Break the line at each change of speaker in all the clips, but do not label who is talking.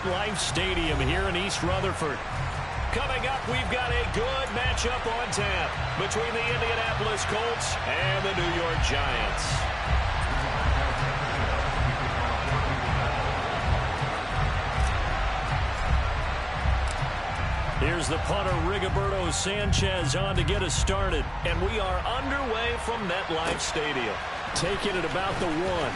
MetLife Stadium here in East Rutherford. Coming up, we've got a good matchup on tap between the Indianapolis Colts and the New York Giants. Here's the punter, Rigoberto Sanchez, on to get us started. And we are underway from MetLife Stadium. Taking it about the 1.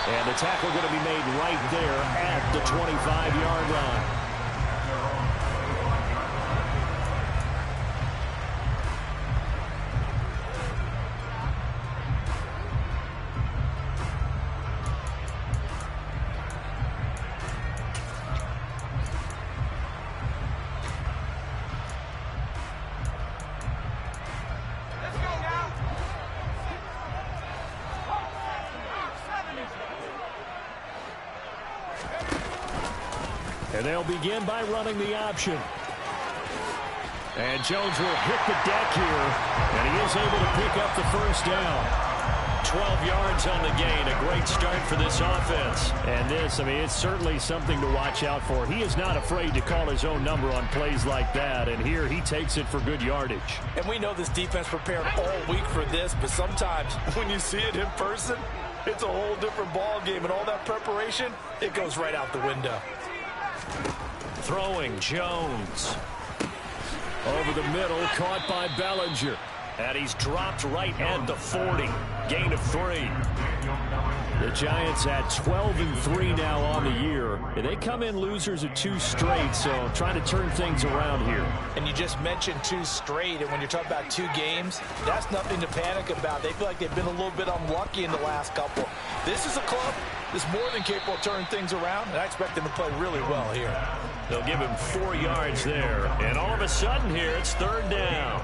And the tackle going to be made right there at the 25-yard line. And they'll begin by running the option. And Jones will hit the deck here, and he is able to pick up the first down. 12 yards on the gain, a great start for this offense. And this, I mean, it's certainly something to watch out for. He is not afraid to call his own number on plays like that, and here he takes it for good yardage.
And we know this defense prepared all week for this, but sometimes when you see it in person, it's a whole different ball game, and all that preparation, it goes right out the window.
Throwing, Jones. Over the middle, caught by Bellinger. And he's dropped right at the 40. Gain of 3. The Giants at 12-3 now on the year. And they come in losers of 2 straight, so trying to turn things around here.
And you just mentioned 2 straight, and when you're talking about 2 games, that's nothing to panic about. They feel like they've been a little bit unlucky in the last couple. This is a club that's more than capable of turning things around, and I expect them to play really well here.
They'll give him 4 yards there. And all of a sudden here, it's 3rd down.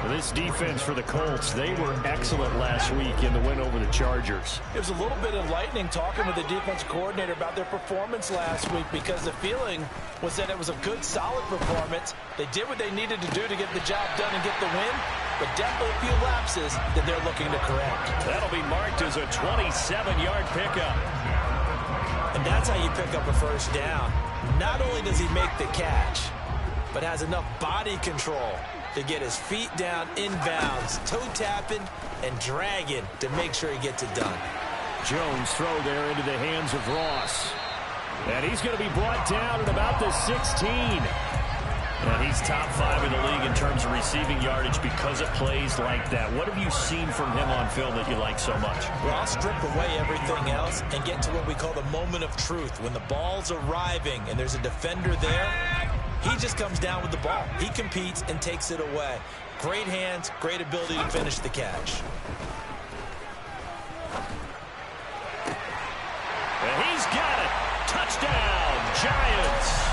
This defense for the Colts, they were excellent last week in the win over the Chargers.
It was a little bit enlightening talking with the defense coordinator about their performance last week, because the feeling was that it was a good, solid performance. They did what they needed to do to get the job done and get the win, but definitely a few lapses that they're looking to correct.
That'll be marked as a 27-yard pickup.
And that's how you pick up a first down. Not only does he make the catch, but has enough body control to get his feet down inbounds, toe tapping and dragging to make sure he gets it done.
Jones throw there into the hands of Ross. And he's going to be brought down at about the 16. And he's top 5 in the league in terms of receiving yardage because of plays like that. What have you seen from him on film that you like so much?
Well, I'll strip away everything else and get to what we call the moment of truth. When the ball's arriving and there's a defender there, he just comes down with the ball. He competes and takes it away. Great hands, great ability to finish the catch.
And he's got it. Touchdown, Giants.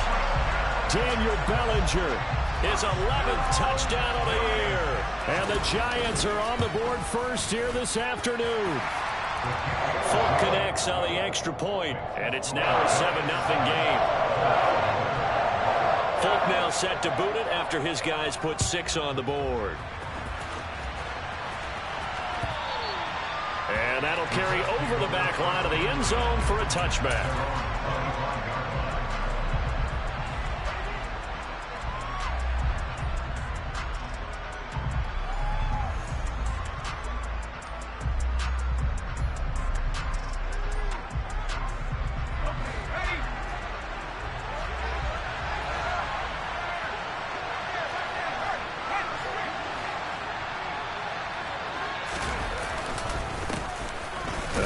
Daniel Bellinger, his 11th touchdown of the year. And the Giants are on the board first here this afternoon. Folk connects on the extra point, and it's now a 7-0 game. Folk now set to boot it after his guys put 6 on the board. And that'll carry over the back line of the end zone for a touchback.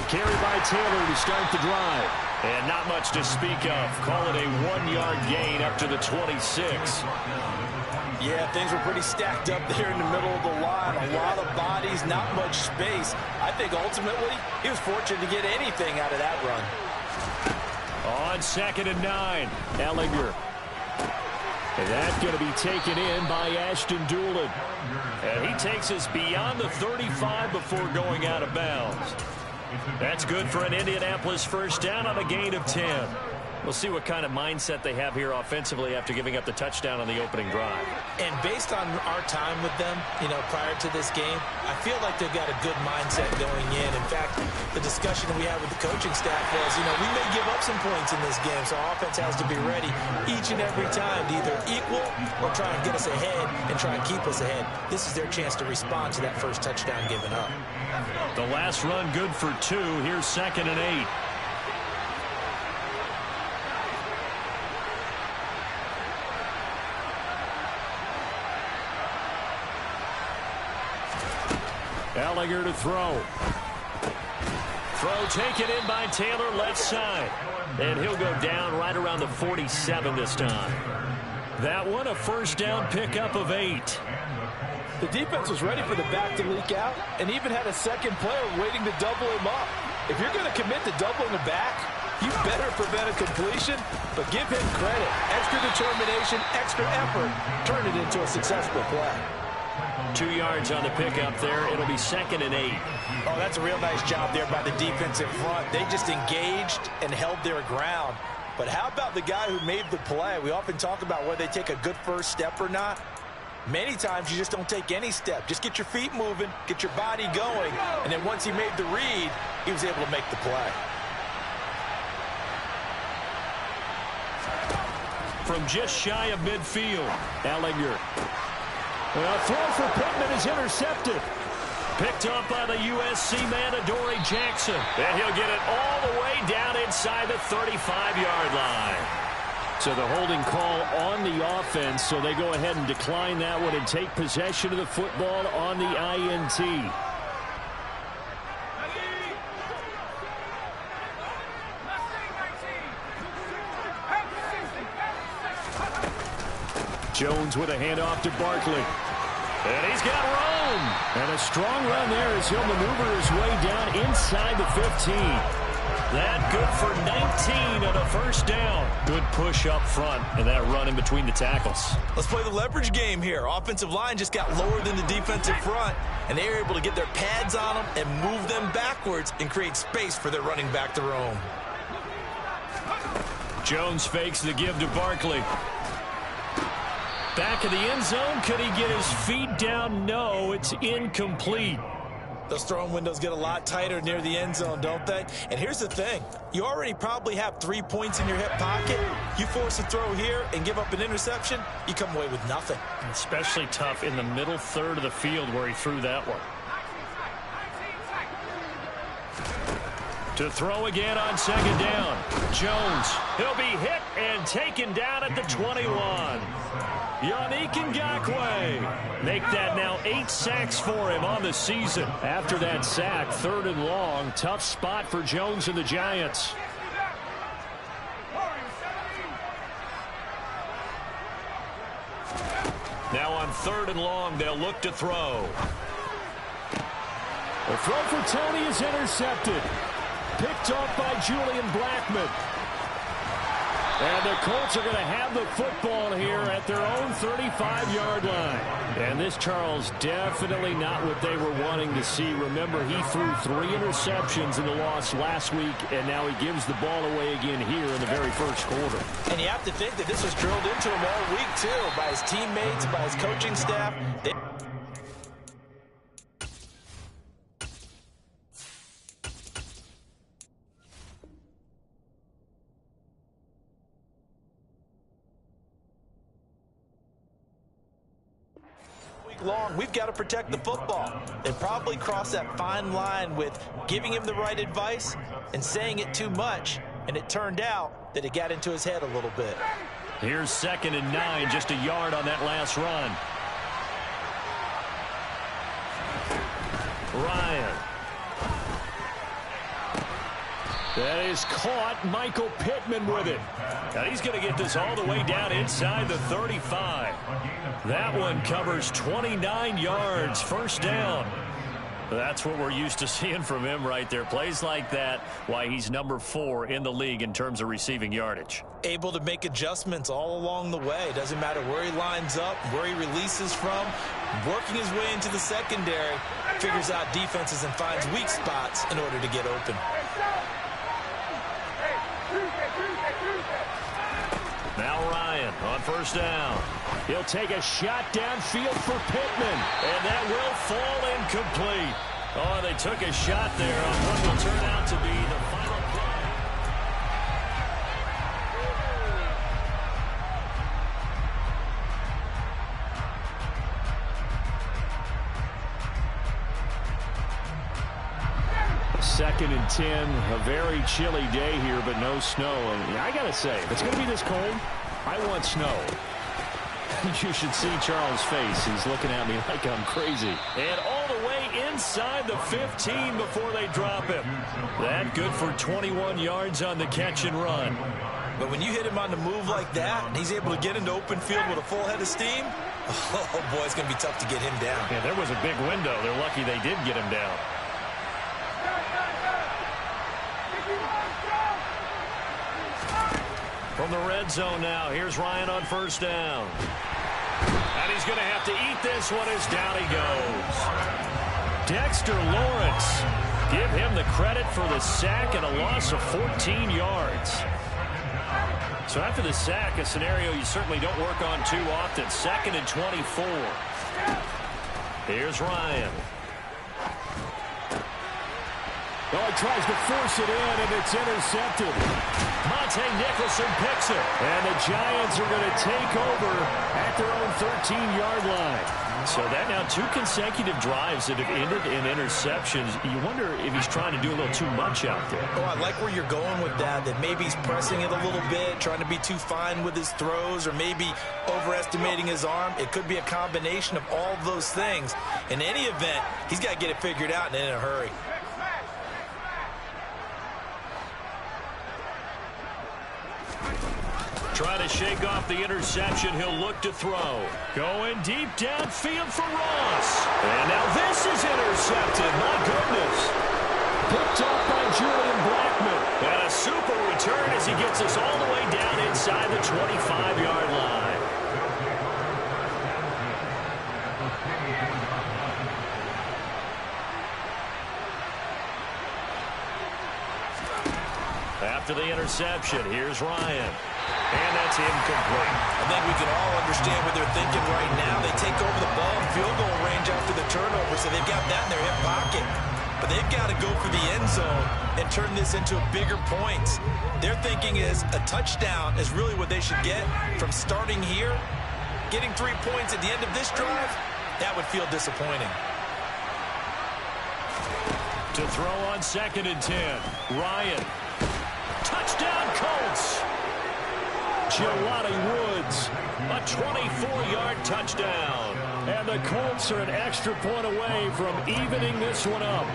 Carry by Taylor to start the drive. And not much to speak of. Call it a 1-yard gain up to the 26.
Yeah, things were pretty stacked up there in the middle of the line. A lot of bodies, not much space. I think ultimately he was fortunate to get anything out of that run.
On 2nd and 9, Ellinger. And that's going to be taken in by Ashton Doolin. And he takes us beyond the 35 before going out of bounds. That's good for an Indianapolis first down on a gain of 10. We'll see what kind of mindset they have here offensively after giving up the touchdown on the opening drive.
And based on our time with them, prior to this game, I feel like they've got a good mindset going in. In fact, the discussion we had with the coaching staff was, we may give up some points in this game, so our offense has to be ready each and every time to either equal or try and get us ahead and try and keep us ahead. This is their chance to respond to that first touchdown given up.
The last run good for 2. Here's 2nd and 8. Ellinger to throw. Throw taken in by Taylor, left side. And he'll go down right around the 47 this time. That one, a first down pickup of 8.
The defense was ready for the back to leak out and even had a second player waiting to double him up. If you're going to commit to doubling the back, you better prevent a completion, but give him credit. Extra determination, extra effort, turn it into a successful play.
2 yards on the pickup there. It'll be 2nd and 8.
Oh, that's a real nice job there by the defensive front. They just engaged and held their ground. But how about the guy who made the play? We often talk about whether they take a good first step or not. Many times you just don't take any step. Just get your feet moving, get your body going, and then once he made the read, he was able to make the play.
From just shy of midfield, Ellinger. Well, throw for Pittman is intercepted. Picked up by the USC man, Adoree Jackson. And he'll get it all the way down inside the 35-yard line. So the holding call on the offense, so they go ahead and decline that one and take possession of the football on the INT. Jones with a handoff to Barkley. And he's got room. And a strong run there as he'll maneuver his way down inside the 15. That good for 19 on a first down. Good push up front and that run in between the tackles.
Let's play the leverage game here. Offensive line just got lower than the defensive front, and they were able to get their pads on them and move them backwards and create space for their running back to roam.
Jones fakes the give to Barkley. Back of the end zone. Could he get his feet down? No, it's incomplete.
Those throwing windows get a lot tighter near the end zone, don't they? And here's the thing. You already probably have 3 points in your hip pocket. You force a throw here and give up an interception, you come away with nothing.
Especially tough in the middle third of the field where he threw that one. To throw again on 2nd down. Jones. He'll be hit and taken down at the 21. Yannick Ngakoue. Make that now 8 sacks for him on the season. After that sack, 3rd and long. Tough spot for Jones and the Giants. Now on 3rd and long, they'll look to throw. The throw for Tony is intercepted. Picked off by Julian Blackmon. And the Colts are going to have the football here at their own 35-yard line. And this, Charles, definitely not what they were wanting to see. Remember, he threw 3 interceptions in the loss last week, and now he gives the ball away again here in the very first quarter.
And you have to think that this was drilled into him all week, too, by his teammates, by his coaching staff. Long, we've got to protect the football and probably cross that fine line with giving him the right advice and saying it too much, and it turned out that it got into his head a little bit.
Here's 2nd and 9, just a yard on that last run. Ryan. That is caught. Michael Pittman with it. And he's going to get this all the way down inside the 35. That one covers 29 yards. First down. That's what we're used to seeing from him right there. Plays like that, why he's number 4 in the league in terms of receiving yardage.
Able to make adjustments all along the way. Doesn't matter where he lines up, where he releases from. Working his way into the secondary. Figures out defenses and finds weak spots in order to get open.
Now Ryan on first down. He'll take a shot downfield for Pittman, and that will fall incomplete. Oh, they took a shot there on what will turn out to be the final play. Second and 10, a very chilly day here, but no snow. And I got to say, if it's going to be this cold, I want snow. You should see Charles' face. He's looking at me like I'm crazy. And all the way inside the 15 before they drop him. That good for 21 yards on the catch and run.
But when you hit him on the move like that, and he's able to get into open field with a full head of steam, oh, boy, it's going to be tough to get him down.
Yeah, there was a big window. They're lucky they did get him down. From the red zone now, here's Ryan on first down. And he's going to have to eat this one as down he goes. Dexter Lawrence, give him the credit for the sack and a loss of 14 yards. So after the sack, a scenario you certainly don't work on too often. Second and 24. Here's Ryan.
Oh, he tries to force it in, and it's intercepted.
Monte Nicholson picks it.
And the Giants are going to take over at their own 13-yard line.
So that now 2 consecutive drives that have ended in interceptions. You wonder if he's trying to do a little too much out there.
Oh, I like where you're going with that maybe he's pressing it a little bit, trying to be too fine with his throws, or maybe overestimating his arm. It could be a combination of all of those things. In any event, he's got to get it figured out and in a hurry.
Trying to shake off the interception. He'll look to throw. Going deep downfield for Ross. And now this is intercepted. My goodness.
Picked off by Julian Blackman.
And a super return as he gets us all the way down inside the 25-yard line. After the interception, here's Ryan. And that's incomplete.
I think we can all understand what they're thinking right now. They take over the ball in field goal range after the turnover, so they've got that in their hip pocket. But they've got to go for the end zone and turn this into bigger points. Their thinking is a touchdown is really what they should get from starting here. Getting 3 points at the end of this drive, that would feel disappointing.
To throw on second and 10, Ryan. Touchdown, Colts.
Jelani Woods.
A 24-yard touchdown.
And the Colts are an extra point away from evening this one up.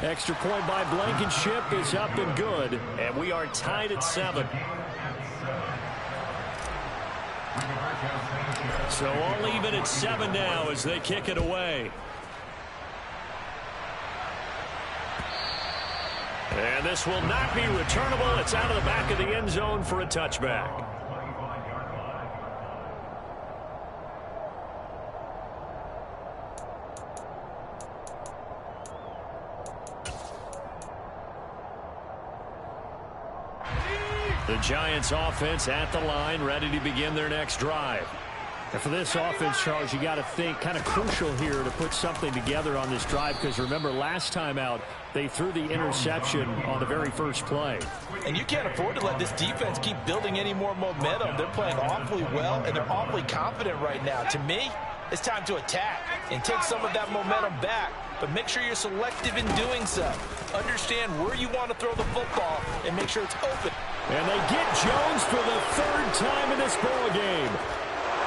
Extra point by Blankenship is up and good.
And we are tied at 7. So all even at 7 now as they kick it away. And this will not be returnable. It's out of the back of the end zone for a touchback. The Giants offense at the line, ready to begin their next drive.
And for this offense, Charles, you got to think kind of crucial here to put something together on this drive, because remember last time out they threw the interception on the very first play.
And you can't afford to let this defense keep building any more momentum. They're playing awfully well, and they're awfully confident right now. To me, it's time to attack and take some of that momentum back, but make sure you're selective in doing so. Understand where you want to throw the football and make sure it's open.
And they get Jones for the 3rd time in this ball game.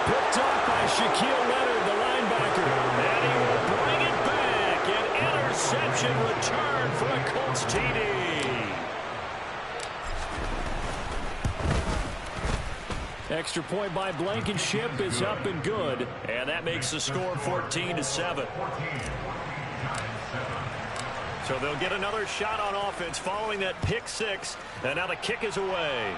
Picked off by Shaquille Leonard, the linebacker.
And he will bring it back. An interception return for a Colts TD.
Extra point by Blankenship is up and good.
And that makes the score 14-7. So they'll get another shot on offense following that pick 6. And now the kick is away.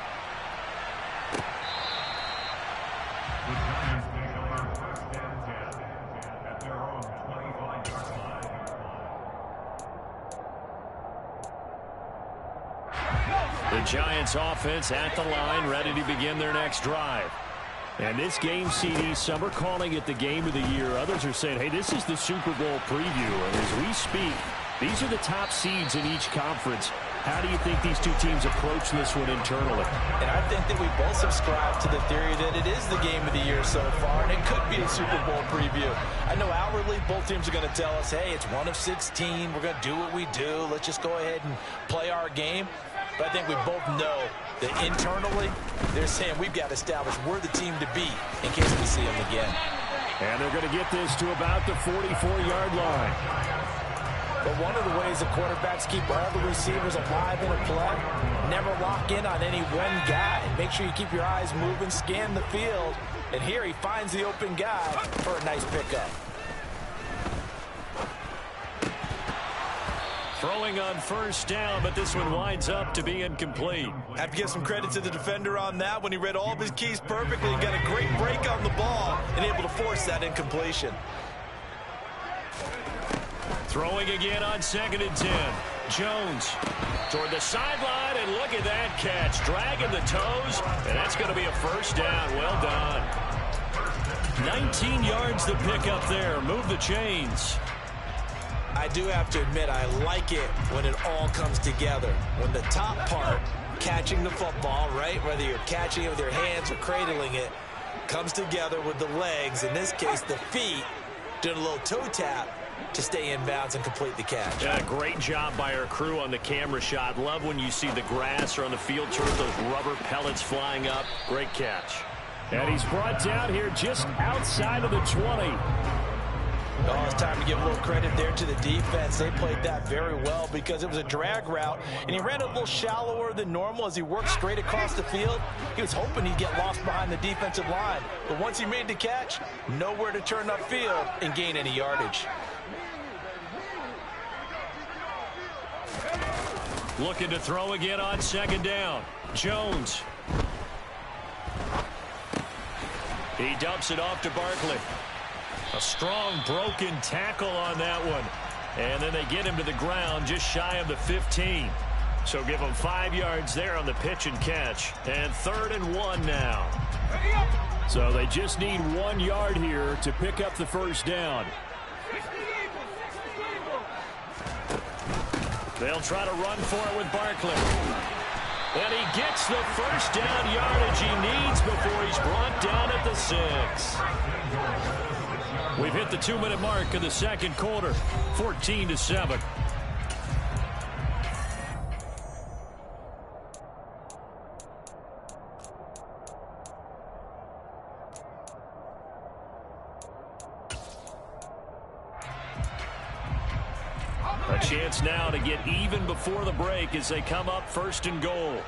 The Giants offense at the line, ready to begin their next drive. And this game, CD, some are calling it the game of the year. Others are saying, hey, this is the Super Bowl preview. And as we speak, these are the top seeds in each conference. How do you think these two teams approach this one internally?
And I think that we both subscribe to the theory that it is the game of the year so far, and it could be a Super Bowl preview. I know outwardly both teams are going to tell us, hey, it's 1 of 16. We're going to do what we do. Let's just go ahead and play our game. But I think we both know that internally they're saying we've got to establish we're the team to beat in case we see them again.
And they're going to get this to about the 44-yard line.
But one of the ways the quarterbacks keep all the receivers alive in a play, never lock in on any one guy. Make sure you keep your eyes moving, scan the field. And here he finds the open guy for a nice pickup.
Throwing on first down, but this one winds up to be incomplete.
I have to give some credit to the defender on that when he read all of his keys perfectly and got a great break on the ball and able to force that incompletion.
Throwing again on 2nd and 10. Jones toward the sideline, and look at that catch. Dragging the toes, and that's going to be a first down. Well done. 19 yards to pick up there. Move the chains.
I do have to admit, I like it when it all comes together. When the top part, catching the football, right, whether you're catching it with your hands or cradling it, comes together with the legs, in this case the feet, doing a little toe tap to stay in bounds and complete the catch.
Yeah, great job by our crew on the camera shot. Love when you see the grass or on the field turf, those rubber pellets flying up. Great catch. And he's brought down here just outside of the 20.
Oh, it's time to give a little credit there to the defense. They played that very well because it was a drag route, and he ran a little shallower than normal as he worked straight across the field. He was hoping he'd get lost behind the defensive line, but once he made the catch, nowhere to turn upfield and gain any yardage.
Looking to throw again on 2nd down. Jones. He dumps it off to Barkley. A strong broken tackle on that one. And then they get him to the ground just shy of the 15. So give him 5 yards there on the pitch and catch. And 3rd and 1 now. So they just need 1 yard here to pick up the first down. They'll try to run for it with Barkley. And he gets the first down yardage he needs before he's brought down at the 6. We've hit the 2-minute mark of the second quarter, 14-7. A chance now to get even before the break as they come up 1st and goal.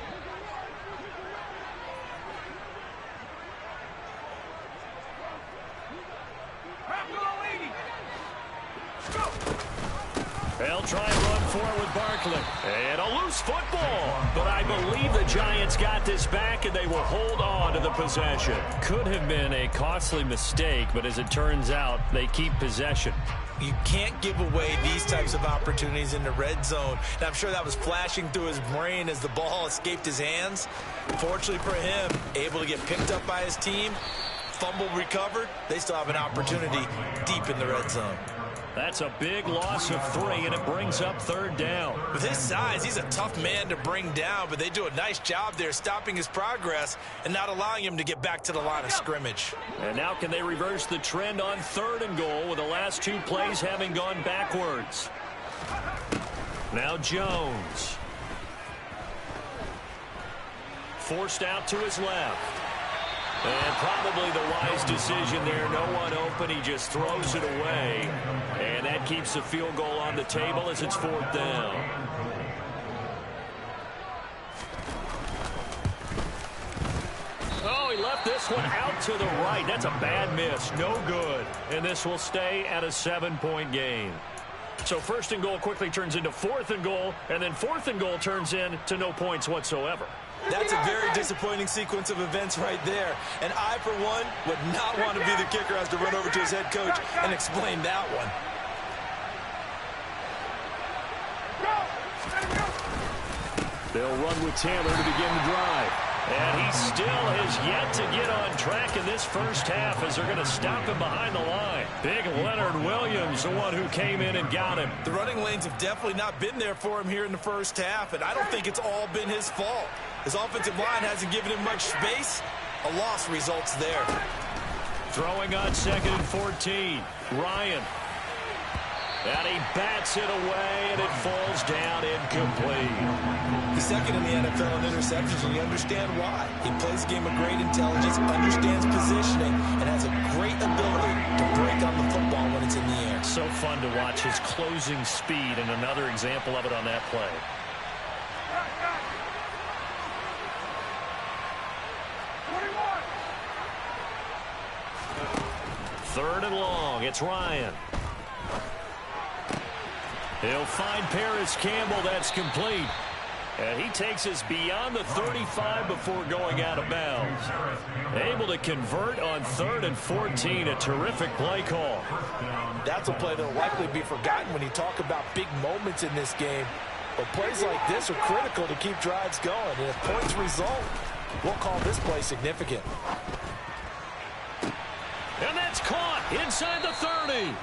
They'll try and run for it with Barkley. And a loose football. But I believe the Giants got this back, and they will hold on to the possession. Could have been a costly mistake, but as it turns out, they keep possession.
You can't give away these types of opportunities in the red zone. And I'm sure that was flashing through his brain as the ball escaped his hands. Fortunately for him, able to get picked up by his team, fumble recovered. They still have an opportunity deep in the red zone.
That's a big loss of 3, and it brings up 3rd down.
With his size, he's a tough man to bring down, but they do a nice job there stopping his progress and not allowing him to get back to the line of scrimmage.
And now can they reverse the trend on 3rd and goal with the last 2 plays having gone backwards? Now Jones. Forced out to his left. And probably the wise decision there. No one open. He just throws it away. And that keeps the field goal on the table as it's 4th down. Oh, he left this one out to the right. That's a bad miss. No good. And this will stay at a 7-point game. So 1st and goal quickly turns into 4th and goal. And then 4th and goal turns into no points whatsoever.
That's a very disappointing sequence of events right there. And I, for one, would not want to be the kicker who has to run over to his head coach and explain that one.
They'll run with Taylor to begin the drive. And he still has yet to get on track in this first half as they're going to stop him behind the line. Big Leonard Williams, the one who came in and got him.
The running lanes have definitely not been there for him here in the first half, and I don't think it's all been his fault. His offensive line hasn't given him much space. A loss results there.
Throwing on 2nd and 14. Ryan. And he bats it away, and it falls down incomplete.
He's second in the NFL in interceptions, and you understand why. He plays a game of great intelligence, understands positioning, and has a great ability to break on the football when it's in the air.
So fun to watch his closing speed, and another example of it on that play. Third and long. It's Ryan. He'll find Paris Campbell. That's complete. And he takes us beyond the 35 before going out of bounds. Able to convert on 3rd and 14. A terrific play call.
That's a play that will likely be forgotten when you talk about big moments in this game. But plays like this are critical to keep drives going. And if points result, we'll call this play significant.
And that's caught inside the 30.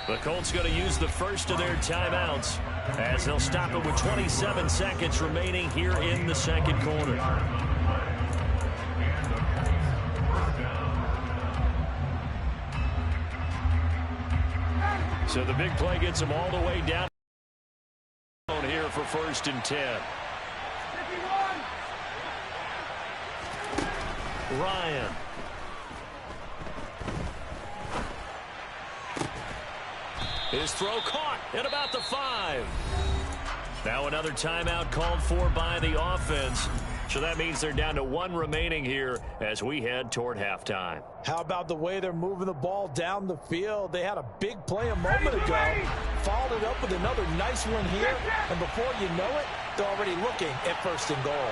The Colts going to use the first of their timeouts as they'll stop it with 27 seconds remaining here in the second quarter. So the big play gets them all the way down here for 1st and 10. Ryan. His throw caught at about the 5. Now another timeout called for by the offense. So that means they're down to 1 remaining here as we head toward halftime.
How about the way they're moving the ball down the field? They had a big play a moment ago. Followed it up with another nice one here. And before you know it, they're already looking at 1st and goal.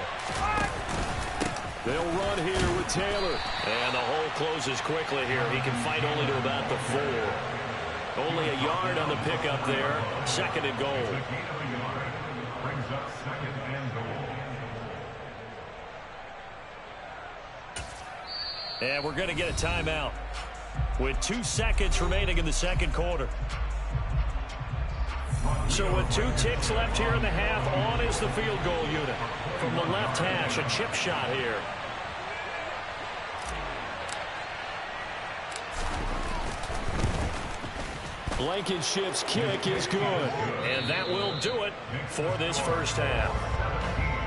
They'll run here with Taylor. And the hole closes quickly here. He can fight only to about the 4. Only a yard on the pickup there. 2nd and goal. And we're going to get a timeout with 2 seconds remaining in the second quarter. So with 2 ticks left here in the half, on is the field goal unit. From the left hash, a chip shot here. Blankenship's kick is good. And that will do it for this first half.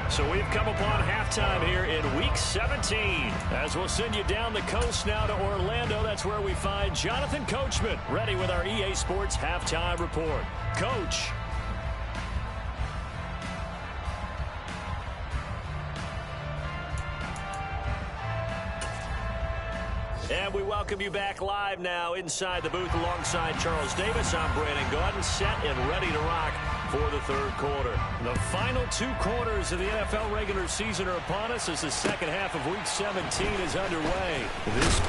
So we've come upon halftime here in Week 17. As we'll send you down the coast now to Orlando, that's where we find Jonathan Coachman, ready with our EA Sports Halftime Report. Coach. And we welcome you back live now inside the booth alongside Charles Davis. I'm Brandon Gaudin, set and ready to rock for the third quarter. The final 2 quarters of the NFL regular season are upon us as the second half of Week 17 is underway.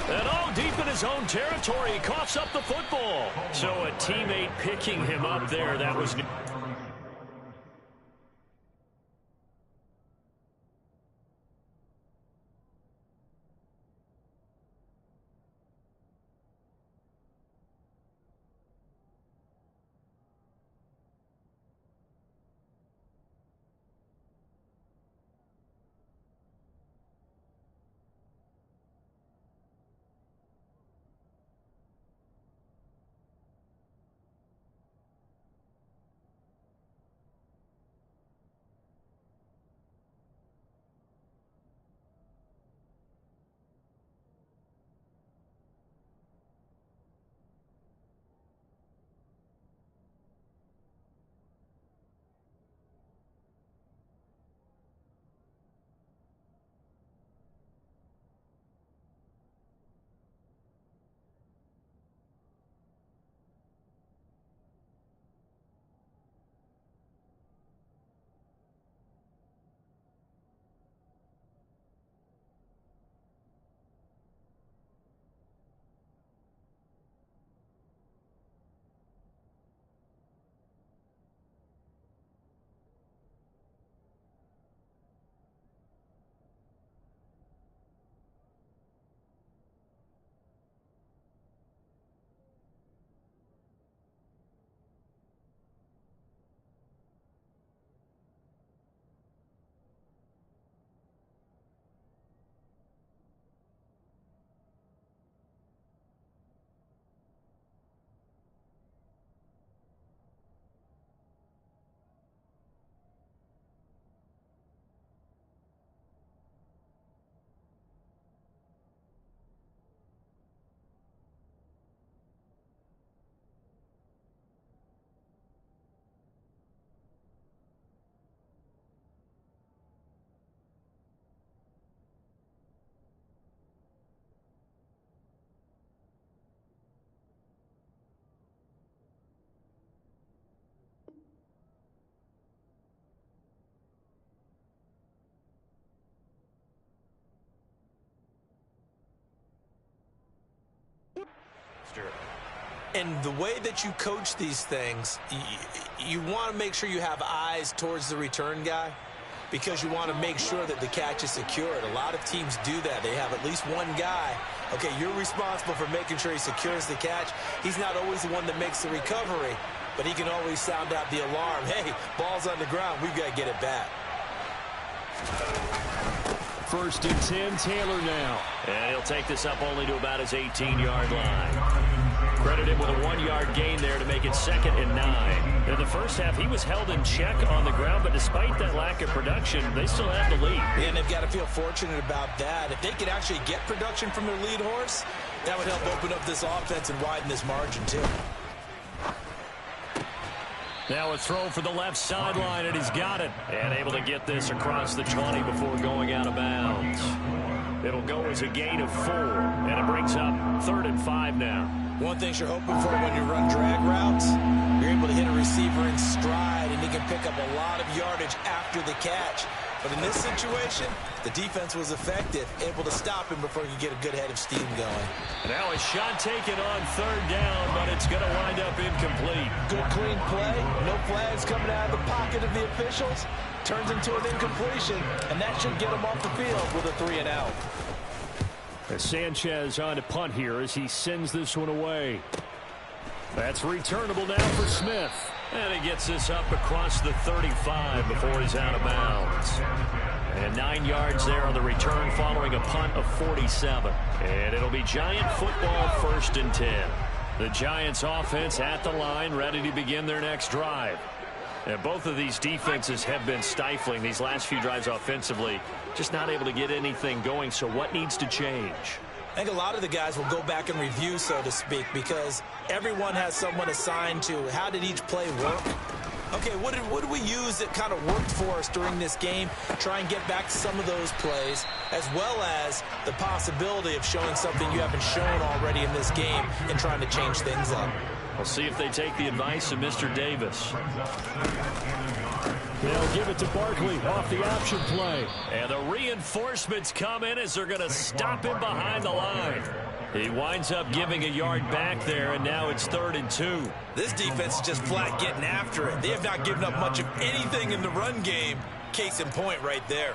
And deep in his own territory, he coughs up the football. So a teammate picking him up there. That was...
And the way that you coach these things, you want to make sure you have eyes towards the return guy because you want to make sure that the catch is secured. A lot of teams do that. They have at least one guy. Okay, you're responsible for making sure he secures the catch. He's not always the one that makes the recovery, but he can always sound out the alarm. Hey, ball's on the ground. We've got to get it back.
1st and 10, Taylor now.
And he'll take this up only to about his 18-yard line. Credit him with a 1-yard gain there to make it 2nd and 9.
In the first half, he was held in check on the ground, but despite that lack of production, they still have the lead.
Yeah, and they've got to feel fortunate about that. If they could actually get production from their lead horse, that would help open up this offense and widen this margin too.
Now a throw for the left sideline, and he's got it. And able to get this across the 20 before going out of bounds. It'll go as a gain of 4, and it brings up 3rd and 5 now.
One thing you're hoping for when you run drag routes, you're able to hit a receiver in stride, and he can pick up a lot of yardage after the catch. But in this situation, the defense was effective, able to stop him before he could get a good head of steam going.
And now a shot taken on 3rd down, but it's going to wind up incomplete.
Good clean play, no flags coming out of the pocket of the officials. Turns into an incompletion, and that should get him off the field with a 3-and-out.
Sanchez on to punt here as he sends this one away. That's returnable now for Smith. And he gets this up across the 35 before he's out of bounds. And 9 yards there on the return following a punt of 47. And it'll be Giant football 1st and 10. The Giants offense at the line, ready to begin their next drive. And both of these defenses have been stifling these last few drives offensively. Just not able to get anything going, so what needs to change?
I think a lot of the guys will go back and review, so to speak, because everyone has someone assigned to how did each play work. Okay, what did we use that kind of worked for us during this game? Try and get back to some of those plays, as well as the possibility of showing something you haven't shown already in this game and trying to change things up.
We'll see if they take the advice of Mr. Davis. They'll give it to Barkley off the option play. And the reinforcements come in as they're going to stop him behind the line. He winds up giving a yard back there, and now it's 3rd and 2.
This defense is just flat getting after it. They have not given up much of anything in the run game. Case in point right there.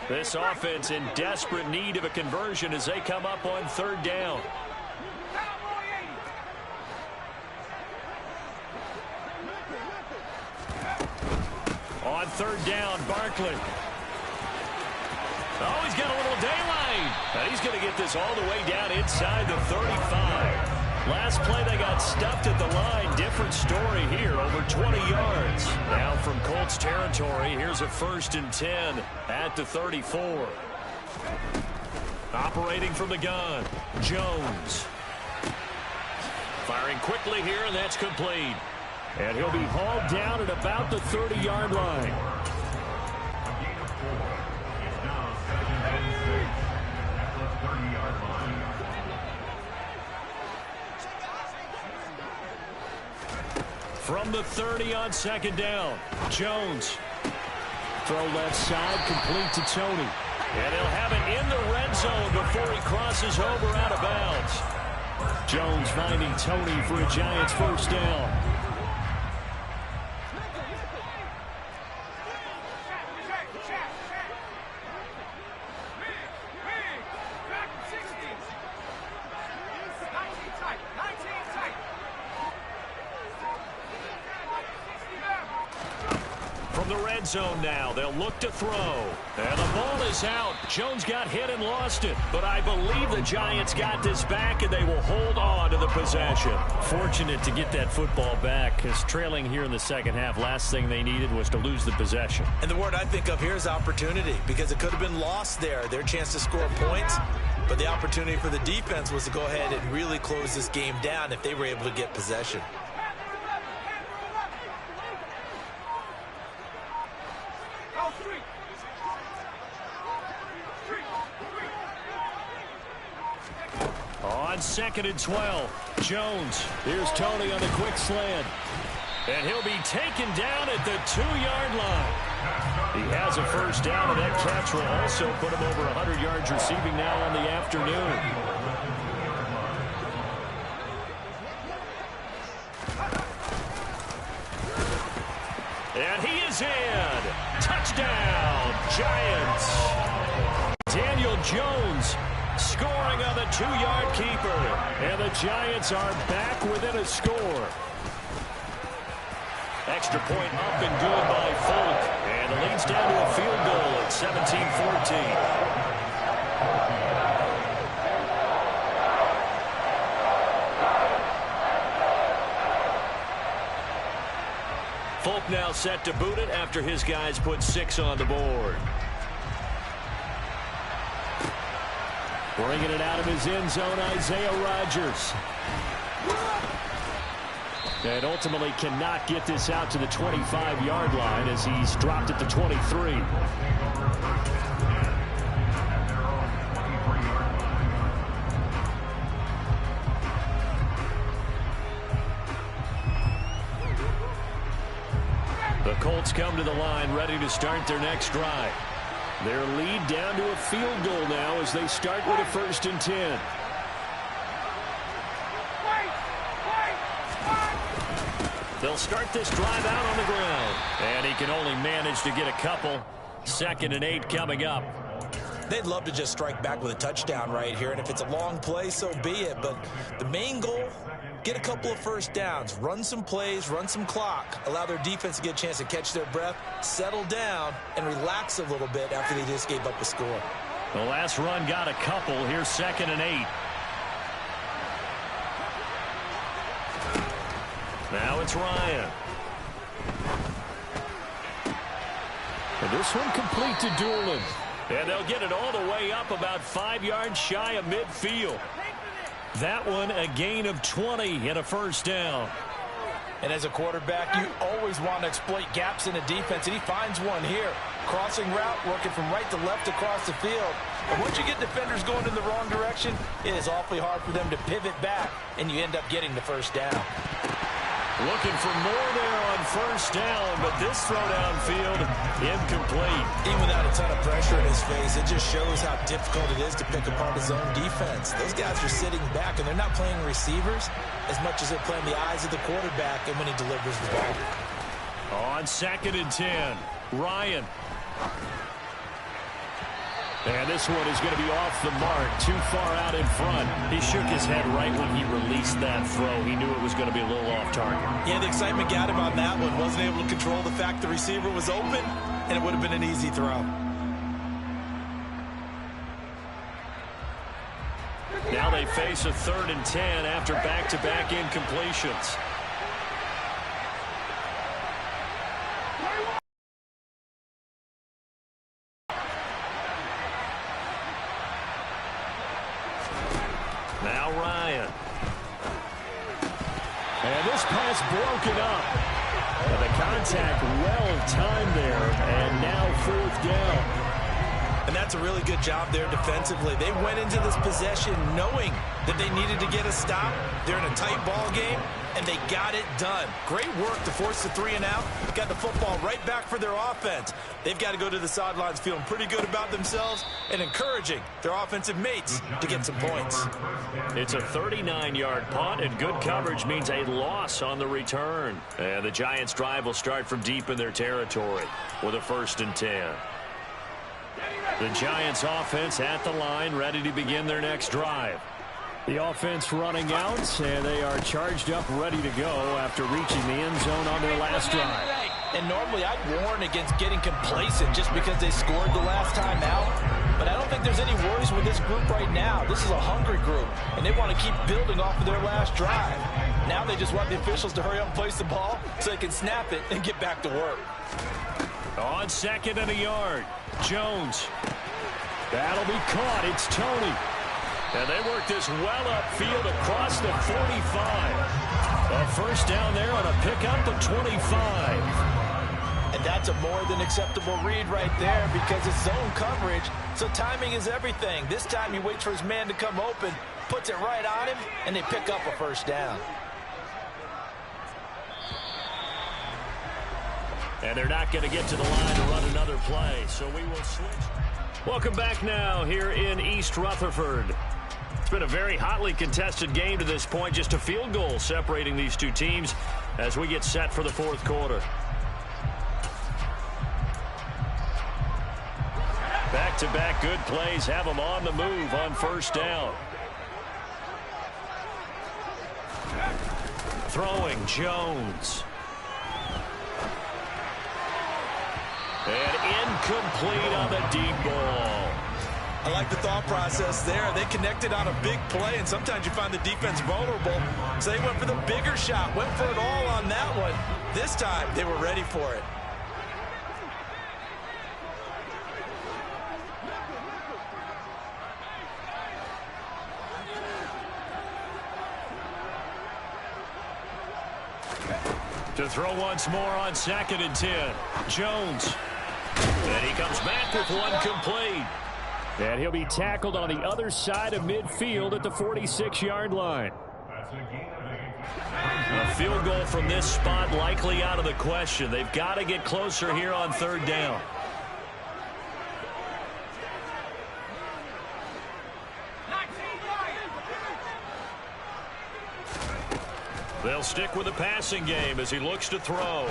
This offense in desperate need of a conversion as they come up on 3rd down. On 3rd down, Barkley. Oh, he's got a little daylight. And he's going to get this all the way down inside the 35. Last play, they got stuffed at the line. Different story here, over 20 yards. Now from Colts territory, here's a 1st and 10 at the 34. Operating from the gun, Jones. Firing quickly here, and that's complete. And he'll be hauled down at about the 30-yard line. From the 30 on 2nd down, Jones. Throw left side, complete to Tony. And he'll have it in the red zone before he crosses over out of bounds. Jones finding Tony for a Giants 1st down. Zone now. They'll look to throw. And the ball is out. Jones got hit and lost it. But I believe the Giants got this back, and they will hold on to the possession. Fortunate to get that football back, because trailing here in the 2nd half, last thing they needed was to lose the possession.
And the word I think of here is opportunity, because it could have been lost there. Their chance to score points. But the opportunity for the defense was to go ahead and really close this game down if they were able to get possession. On 2nd and 12, Jones. Here's Tony on the quick slant. And he'll be taken down at the 2-yard line. He has a 1st down, and that catch will also put him over 100 yards receiving now on the afternoon.
is in. Touchdown, Giants.
Daniel Jones scoring on the 2-yard keeper. And the Giants are back within a score.
Extra point up and good by Folk. And the lead's down to a field goal at 17-14. Folk now set to boot it after his guys put 6 on the board.
Bringing it out of his end zone, Isaiah Rodgers. And ultimately cannot get this out to the 25-yard line as he's dropped at the 23.
The Colts come to the line ready to start their next drive.
Their lead down to a field goal now as they start with a 1st and 10.
They'll start this drive out on the ground.
And he can only manage to get a couple. 2nd and 8 coming up.
They'd love to just strike back with a touchdown right here, and if it's a long play, so be it. But the main goal, get a couple of 1st downs, run some plays, run some clock, allow their defense to get a chance to catch their breath, settle down, and relax a little bit after they just gave up a score.
The last run got a couple. Here's 2nd and 8.
Now it's Ryan.
And this one complete to Doolin.
And they'll get it all the way up about 5 yards shy of midfield.
That one a gain of 20 and a 1st down.
And as a quarterback, you always want to exploit gaps in the defense, and he finds one here. Crossing route, working from right to left across the field. And once you get defenders going in the wrong direction, it is awfully hard for them to pivot back, and you end up getting the 1st down.
Looking for more there on 1st down, but this throw downfield incomplete.
Even without a ton of pressure in his face, it just shows how difficult it is to pick apart his own defense. Those guys are sitting back, and they're not playing receivers as much as they're playing the eyes of the quarterback and when he delivers the ball.
On 2nd and 10, Ryan. And this one is going to be off the mark, too far out in front. He shook his head right when he released that throw. He knew it was going to be a little off target.
Yeah, the excitement got him on that one. Wasn't able to control the fact the receiver was open, and it would have been an easy throw.
Now they face a 3rd and 10 after back-to-back incompletions. Now Ryan. And this pass broken up. And the contact well timed there. And now 4th down.
And that's a really good job there defensively. They went into this possession knowing that they needed to get a stop. They're in a tight ball game, and they got it done. Great work to force the 3 and out. Got the football right back for their offense. They've got to go to the sidelines feeling pretty good about themselves and encouraging their offensive mates to get some points.
It's a 39-yard punt, and good coverage means a loss on the return. And the Giants' drive will start from deep in their territory with a 1st and 10.
The Giants offense at the line, ready to begin their next drive. The offense running out, and they are charged up, ready to go after reaching the end zone on their last drive.
And normally I'd warn against getting complacent just because they scored the last time out. But I don't think there's any worries with this group right now. This is a hungry group, and they want to keep building off of their last drive. Now they just want the officials to hurry up and place the ball so they can snap it and get back to work.
On 2nd and a yard, Jones. That'll be caught. It's Tony.
And they work this well upfield across the 45.
A 1st down there on a pickup of 25.
And that's a more than acceptable read right there because it's zone coverage, so timing is everything. This time he waits for his man to come open, puts it right on him, and they pick up a 1st down.
And they're not going to get to the line to run another play, so we will switch.
Welcome back now here in East Rutherford. It's been a very hotly contested game to this point. Just a field goal separating these two teams as we get set for the 4th quarter.
Back-to-back good plays have them on the move on first down. Throwing Jones. And incomplete on the deep ball.
I like the thought process there. They connected on a big play, and sometimes you find the defense vulnerable. So they went for the bigger shot, went for it all on that one. This time, they were ready for it.
To throw once more on 2nd and 10. Jones. And he comes back with one complete.
And he'll be tackled on the other side of midfield at the 46-yard line.
A field goal from this spot likely out of the question. They've got to get closer here on 3rd down. They'll stick with the passing game as he looks to throw.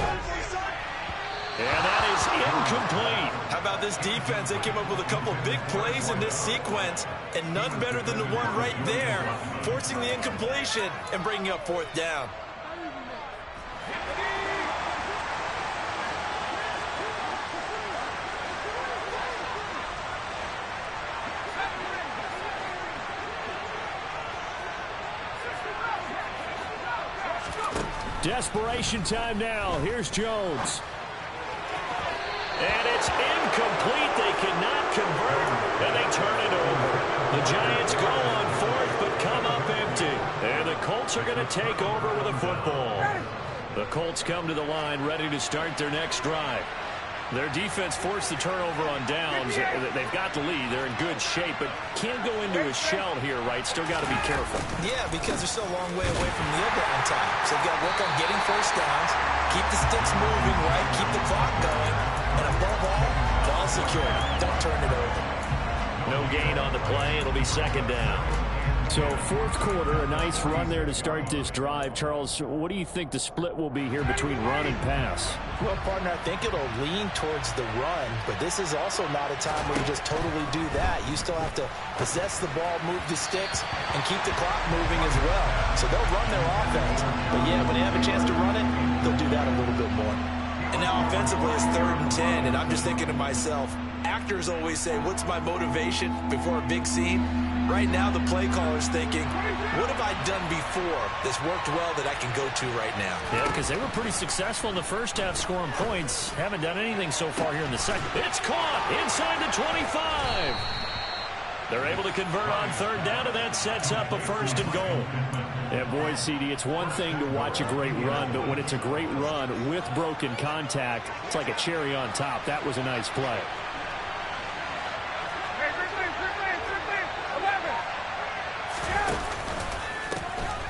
And that is incomplete.
How about this defense? They came up with a couple big plays in this sequence, and none better than the one right there, forcing the incompletion and bringing up 4th down.
Desperation time now. Here's Jones.
And it's incomplete. They cannot convert, and they turn it over. The Giants go on 4th, but come up empty. And the Colts are going to take over with a football. The Colts come to the line ready to start their next drive. Their defense forced the turnover on downs. They've got the lead. They're in good shape, but can't go into a shell here, right? Still got to be careful.
Yeah, because they're still a long way away from kneel down time. So they've got to work on getting first downs, keep the sticks moving, right? Keep the clock going. And above all, ball secure. Don't turn it over.
No gain on the play. It'll be 2nd down.
So 4th quarter, a nice run there to start this drive. Charles, what do you think the split will be here between run and pass?
Well, partner, I think it'll lean towards the run, but this is also not a time where you just totally do that. You still have to possess the ball, move the sticks, and keep the clock moving as well. So they'll run their offense. But, yeah, when they have a chance to run it, they'll do that a little bit more. And now offensively it's 3rd and 10, and I'm just thinking to myself, actors always say, what's my motivation before a big scene? Right now the play caller's thinking, what have I done before that's worked well that I can go to right now?
Yeah, because they were pretty successful in the first half scoring points. Haven't done anything so far here in the second.
It's caught inside the 25. They're able to convert on 3rd down, and that sets up a 1st and goal.
Yeah, boy, CD, it's one thing to watch a great run, but when it's a great run with broken contact, it's like a cherry on top. That was a nice play.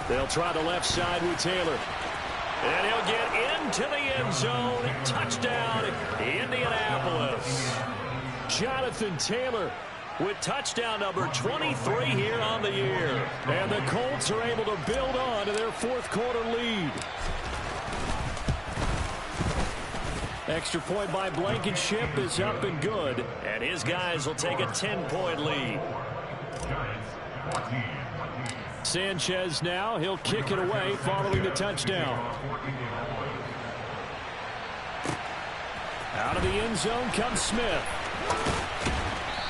They'll try the left side with Taylor. And he'll get into the end zone. Touchdown, Indianapolis. Jonathan Taylor with touchdown number 23 here on the year.
And the Colts are able to build on to their 4th quarter lead. Extra point by Blankenship is up and good.
And his guys will take a 10-point lead.
Sanchez now, he'll kick it away following the touchdown. Out of the end zone comes Smith.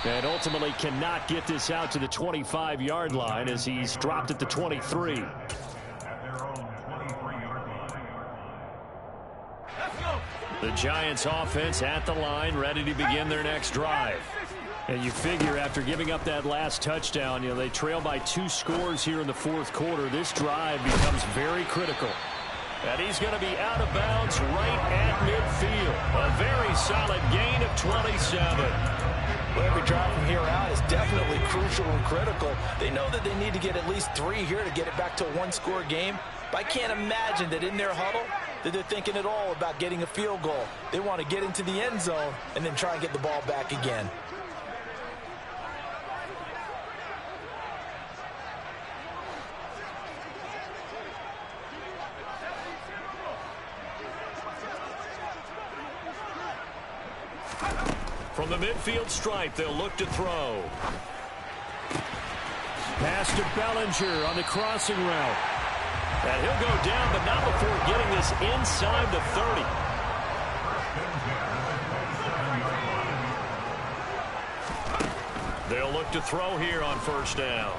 And ultimately cannot get this out to the 25-yard line as he's dropped at the 23.
The Giants offense at the line, ready to begin their next drive.
And you figure after giving up that last touchdown, you know, they trail by 2 scores here in the 4th quarter. This drive becomes very critical.
And he's going to be out of bounds right at midfield. A very solid gain of 27.
Well, every drive from here out is definitely crucial and critical. They know that they need to get at least 3 here to get it back to a 1-score game. But I can't imagine that in their huddle that they're thinking at all about getting a field goal. They want to get into the end zone and then try and get the ball back again.
From the midfield stripe, they'll look to throw.
Pass to Bellinger on the crossing route.
And he'll go down, but not before getting this inside the 30. They'll look to throw here on first down.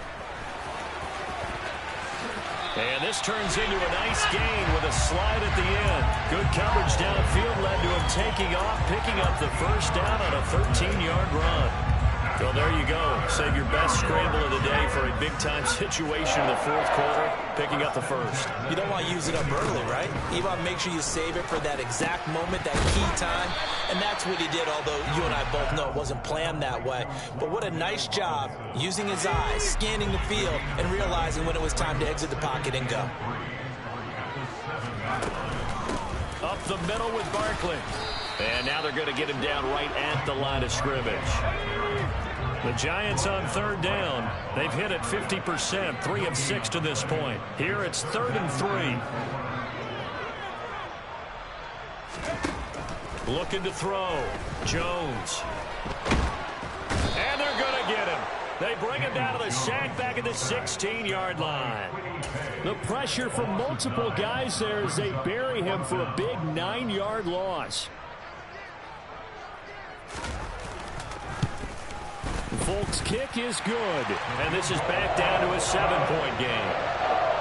And this turns into a nice gain with a slide at the end. Good coverage downfield led to him taking off, picking up the first down on a 13-yard run. So there you go. Save your best scramble of the day for a big-time situation in the fourth quarter, picking up the first.
You don't want to use it up early, right? You want to make sure you save it for that exact moment, that key time. And that's what he did, although you and I both know it wasn't planned that way. But what a nice job using his eyes, scanning the field, and realizing when it was time to exit the pocket and go.
Up the middle with Barkley. And now they're going to get him down right at the line of scrimmage. The Giants on third down. They've hit it 50%, 3 of 6 to this point. Here it's 3rd and 3. Looking to throw. Jones. And they're going to get him. They bring him down to the sack back at the 16-yard line.
The pressure from multiple guys there as they bury him for a big 9-yard loss. Folk's kick is good.
And this is back down to a 7-point game.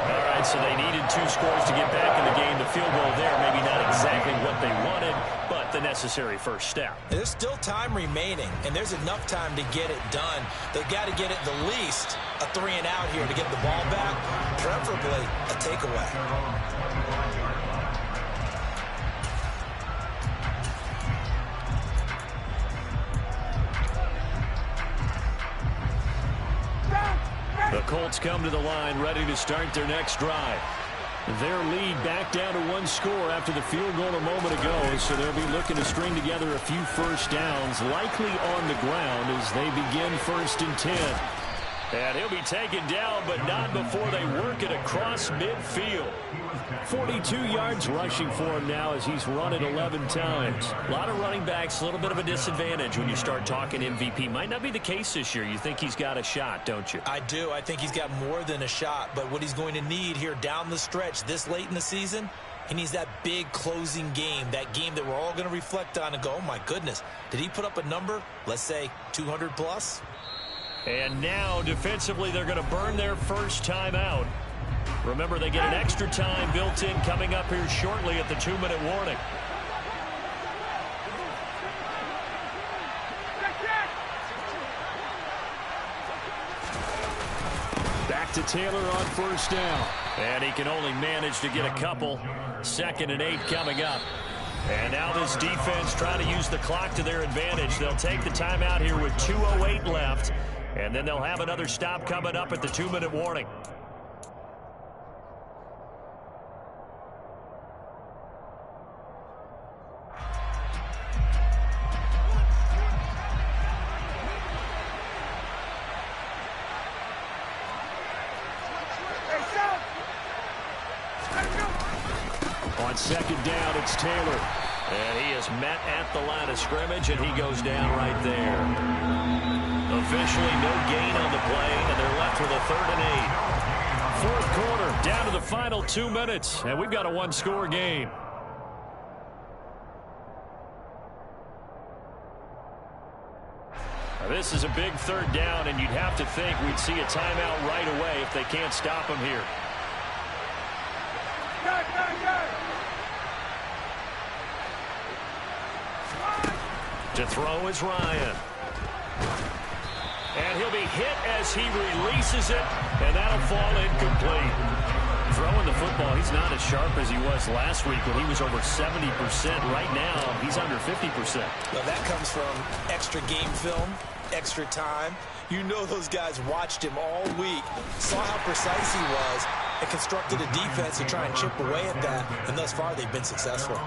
All right, so they needed 2 scores to get back in the game. The field goal there, maybe not exactly what they wanted, but the necessary first step.
There's still time remaining, and there's enough time to get it done. They've got to get it the least a 3-and-out here to get the ball back, preferably a takeaway.
The Colts come to the line, ready to start their next drive.
Their lead back down to 1 score after the field goal a moment ago, so they'll be looking to string together a few first downs, likely on the ground as they begin 1st and 10.
And he'll be taken down, but not before they work it across midfield.
42 yards rushing for him now as he's run it 11 times.
A lot of running backs, a little bit of a disadvantage when you start talking MVP. Might not be the case this year. You think he's got a shot, don't you?
I do. I think he's got more than a shot, but what he's going to need here down the stretch this late in the season, he needs that big closing game, that game that we're all going to reflect on and go, oh my goodness, did he put up a number, let's say 200 plus?
And now defensively they're going to burn their first time out. Remember, they get an extra time built in coming up here shortly at the 2-minute warning.
Back to Taylor on first down.
And he can only manage to get a couple. 2nd and 8 coming up. And now this defense trying to use the clock to their advantage. They'll take the timeout here with 2:08 left. And then they'll have another stop coming up at the 2-minute warning.
On 2nd down, it's Taylor.
And he is met at the line of scrimmage, and he goes down right there. Officially no gain on the play, and they're left with a 3rd and 8.
4th quarter, down to the final 2 minutes, and we've got a 1-score game.
Now, this is a big 3rd down, and you'd have to think we'd see a timeout right away if they can't stop him here. To throw is Ryan. And he'll be hit as he releases it, and that'll fall incomplete. Throwing the football, he's not as sharp as he was last week when he was over 70%. Right now, he's under 50%.
Well, that comes from extra game film, extra time. You know those guys watched him all week, saw how precise he was, and constructed a defense to try and chip away at that, and thus far they've been successful.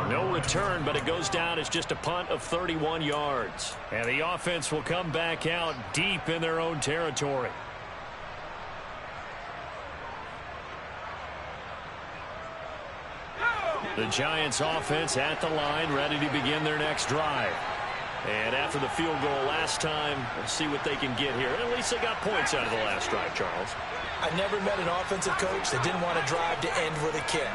No return, but it goes down as just a punt of 31 yards. And the offense will come back out deep in their own territory. The Giants offense at the line, ready to begin their next drive. And after the field goal last time, we'll see what they can get here. And at least they got points out of the last drive, Charles.
I never met an offensive coach that didn't want to drive to end with a kick.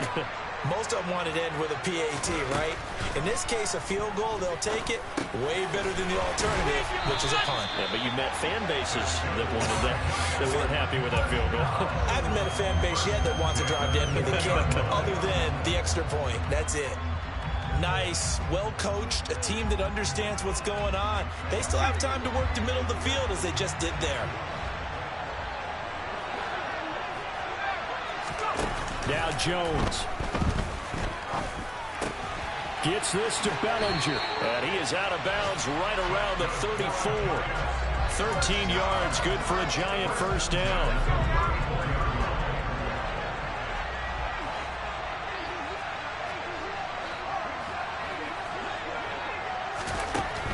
Most of them wanted to end with a PAT, right? In this case, a field goal, they'll take it way better than the alternative, which is a punt.
Yeah, but you met fan bases that wanted that, that weren't happy with that field goal.
I haven't met a fan base yet that wants to drive to end with a kick, other than the extra point. That's it. Nice, well-coached, a team that understands what's going on. They still have time to work the middle of the field as they just did there.
Now Jones gets this to Bellinger.
And he is out of bounds right around the 34. 13 yards, good for a Giant first down.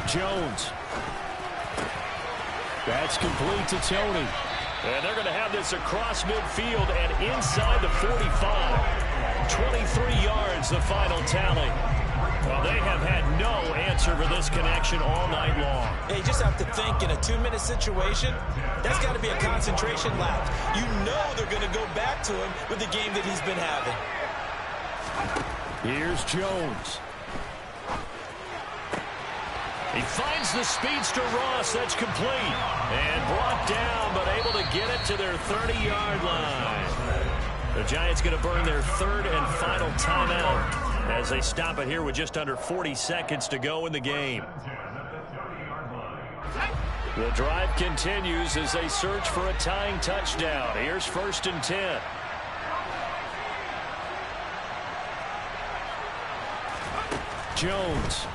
Jones. That's complete to Tony.
And they're going to have this across midfield and inside the 45. 23 yards, the final tally. Well, they have had no answer for this connection all night long.
Yeah, you just have to think in a 2-minute situation, that's got to be a concentration lapse. You know they're going to go back to him with the game that he's been having.
Here's Jones.
He finds the speedster Ross. That's complete. And brought down, but able to get it to their 30-yard line. The Giants going to burn their third and final timeout as they stop it here with just under 40 seconds to go in the game. The drive continues as they search for a tying touchdown. Here's 1st and 10.
Jones.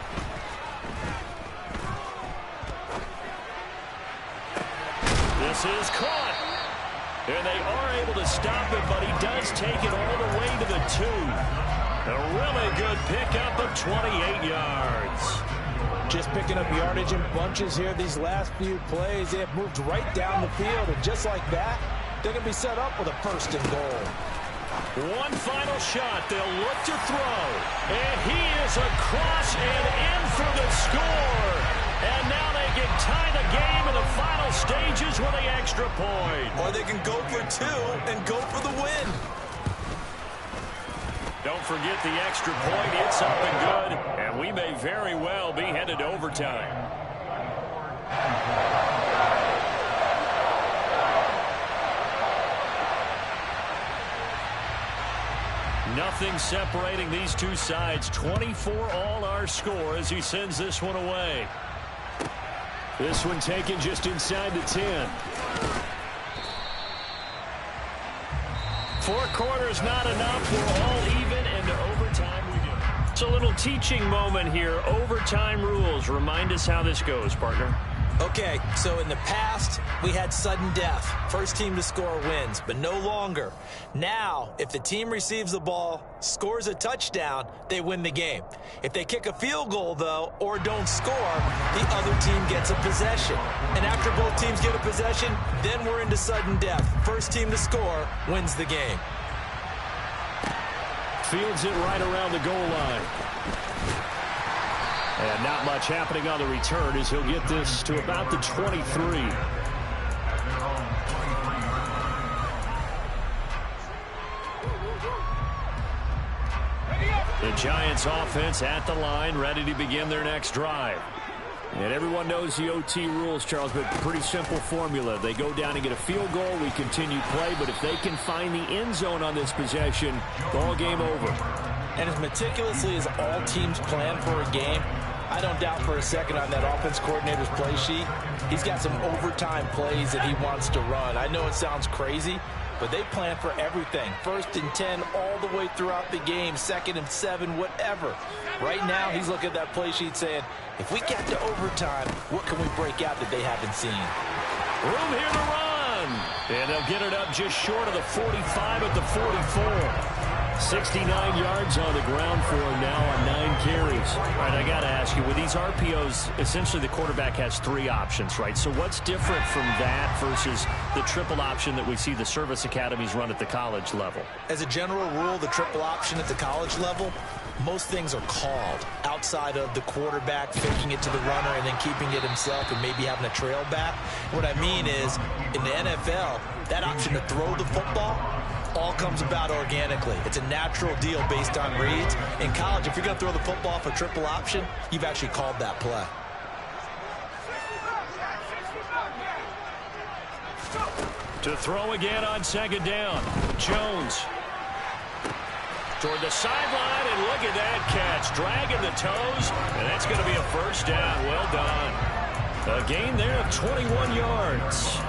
This is caught. And they are able to stop it, but he does take it all the way to the 2. A really good pickup of 28 yards.
Just picking up yardage in bunches here these last few plays. They have moved right down the field, and just like that, they're going to be set up with a 1st and goal.
One final shot. They'll look to throw. And he is across and in for the score. And now they can tie the game in the final stages with the extra point.
Or they can go for 2 and go for the win.
Don't forget the extra point. It's up and good. And we may very well be headed to overtime. Nothing separating these two sides. 24 all our score as he sends this one away.
This one taken just inside the 10.
4 quarters not enough. We're all even, and to overtime we go. It's a little teaching moment here. Overtime rules. Remind us how this goes, partner.
Okay, so in the past, we had sudden death. First team to score wins, but no longer. Now, if the team receives the ball, scores a touchdown, they win the game. If they kick a field goal, though, or don't score, the other team gets a possession. And after both teams get a possession, then we're into sudden death. First team to score wins the game.
Fields it right around the goal line. And not much happening on the return as he'll get this to about the 23.
The Giants offense at the line, ready to begin their next drive.
And everyone knows the OT rules, Charles, but pretty simple formula. They go down and get a field goal, we continue play, but if they can find the end zone on this possession, ball game over.
And as meticulously as all teams plan for a game, I don't doubt for a second on that offense coordinator's play sheet, he's got some overtime plays that he wants to run. I know it sounds crazy, but they plan for everything. 1st and 10 all the way throughout the game, 2nd and 7, whatever. Right now, he's looking at that play sheet saying, if we get to overtime, what can we break out that they haven't seen?
Room here to run. And they'll get it up just short of the 45 at the 44.
69 yards on the ground for him now on 9 carries.
All right, I got to ask you, with these RPOs, essentially the quarterback has 3 options, right? So what's different from that versus the triple option that we see the service academies run at the college level?
As a general rule, the triple option at the college level, most things are called outside of the quarterback faking it to the runner and then keeping it himself and maybe having a trail back. What I mean is, in the NFL, that option to throw the football all comes about organically. It's a natural deal based on reads. In college, if you're going to throw the football for triple option, you've actually called that play.
To throw again on second down. Jones toward the sideline, and look at that catch. Dragging the toes, and that's going to be a first down. Well done. A gain there of 21 yards.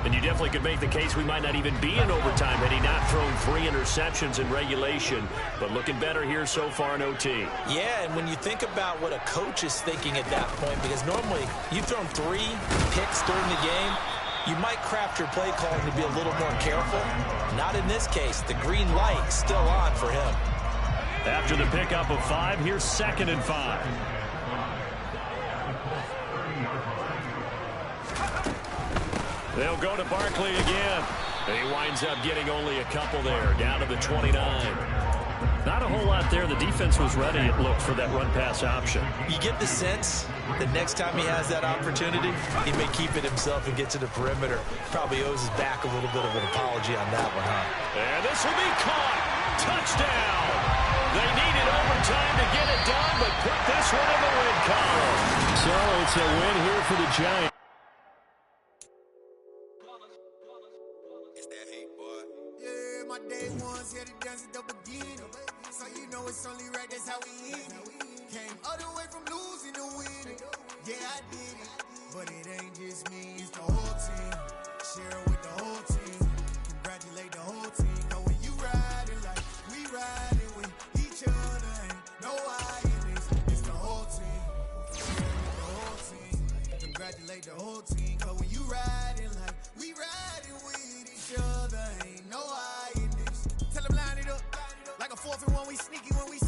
And you definitely could make the case we might not even be in overtime had he not thrown 3 interceptions in regulation. But looking better here so far in OT.
Yeah, and when you think about what a coach is thinking at that point, because normally you've thrown 3 picks during the game, you might craft your play calling to be a little more careful. Not in this case. The green light still on for him.
After the pickup of 5, here's 2nd and 5. They'll go to Barkley again. And he winds up getting only a couple there, down to the 29. Not a whole lot there. The defense was ready, it looked, for that run-pass option.
You get the sense that next time he has that opportunity, he may keep it himself and get to the perimeter. Probably owes his back a little bit of an apology on that one, huh?
And this will be caught. Touchdown. They needed overtime to get it done, but put this one in the win column.
So it's a win here for the Giants.
It's that hate, boy. Yeah, my day ones here to dance at the beginning. So you know it's only right, that's how we eat it. Came all the way from losing to winning. Yeah, I did it. But it ain't just me, it's the whole team. Share it with the whole team. Congratulate the whole team. Know when you riding like we riding with each other. Ain't no I in this. It's the whole team. Share it with the whole team. Congratulate the whole team. Cause when you riding like we riding with each other. Ain't no I in this. Tell them line it up. Like a 4th and 1, we sneaky when we